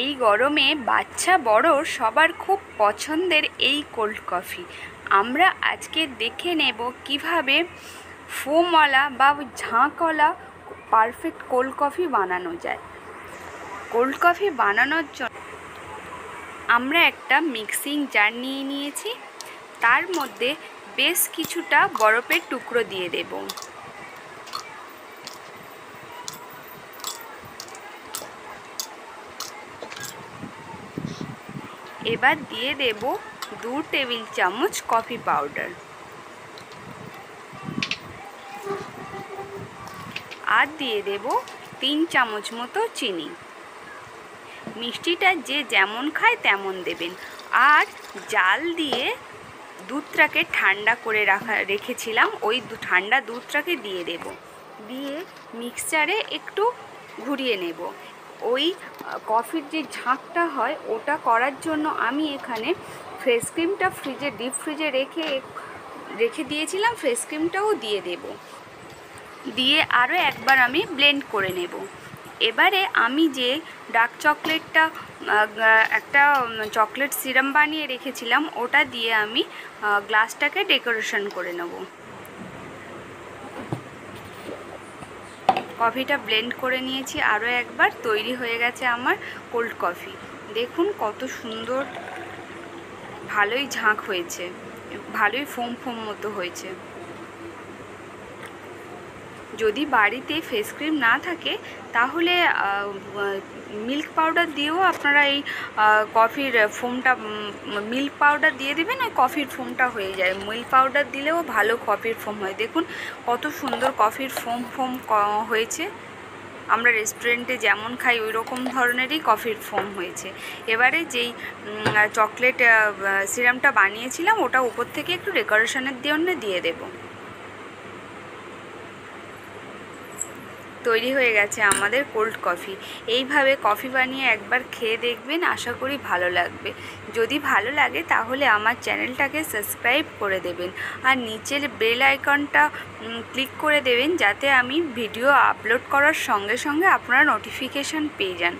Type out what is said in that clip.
এই গরমে বাচ্চা বড় সবার খুব পছন্দের এই কোল্ড কফি আমরা আজকে দেখে নেব কিভাবে ফোমওয়ালা বা ঝাঁকওয়ালা পারফেক্ট কোল্ড কফি বানানো যায়। কোল্ড কফি বানানোর জন্য আমরা একটা মিক্সিং জার নিয়ে নিয়েছি, তার মধ্যে বেশ কিছুটা বরফের টুকরো দিয়ে দেব। এবার দিয়ে দেব 2 টেবিল চামচ কফি পাউডার আর দিয়ে দেব 3 চামচ মতো চিনি। মিষ্টিটা যে যেমন খায় তেমন দেবেন। আর জাল দিয়ে দুধটাকে ঠান্ডা করে রেখেছিলাম, ওই ঠান্ডা দুধটাকে দিয়ে দেব। দিয়ে মিক্সচারে একটু ঘুরিয়ে নেব। ওই কফির যে ঝাঁকটা হয় ওটা করার জন্য আমি এখানে ফ্রেশ ক্রিমটা ডিপ ফ্রিজে রেখে দিয়েছিলাম, ফ্রেশ ক্রিমটাও দিয়ে দেব। দিয়ে আরও একবার আমি ব্লেন্ড করে নেব। এবারে আমি যে ডার্ক চকলেটটা একটা চকলেট সিরাম বানিয়ে রেখেছিলাম ওটা দিয়ে আমি গ্লাসটাকে ডেকোরেশন করে নেব। কফিটা ব্লেন্ড করে নিয়েছি আরও একবার। তৈরি হয়ে গেছে আমার কোল্ড কফি। দেখুন কত সুন্দর, ভালোই ঝাঁক হয়েছে, ভালোই ফোম ফোম মতো হয়েছে। যদি বাড়িতে ফেস ক্রিম না থাকে তাহলে মিল্ক পাউডার দিয়েও আপনারা এই কফির ফোমটা, মিল্ক পাউডার দিয়ে দেবেন, ওই কফির ফোমটা হয়ে যায়। মিল্ক পাউডার দিলেও ভালো কফির ফোম হয়। দেখুন কত সুন্দর কফির ফোম হয়েছে। আমরা রেস্টুরেন্টে যেমন খাই ওই রকম ধরনেরই কফির ফোম হয়েছে। এবারে যেই চকলেট সিরামটা বানিয়েছিলাম ওটা উপর থেকে একটু ডেকোরেশনের জন্য দিয়ে দেবো। তৈরি হয়ে গেছে আমাদের কোল্ড কফি। এইভাবে কফি বানিয়ে একবার খেয়ে দেখবেন, আশা করি ভালো লাগবে। যদি ভালো লাগে তাহলে আমার চ্যানেলটাকে সাবস্ক্রাইব করে দেবেন আর নিচের বেল আইকনটা ক্লিক করে দেবেন, যাতে আমি ভিডিও আপলোড করার সঙ্গে সঙ্গে আপনারা নোটিফিকেশান পেয়ে যান।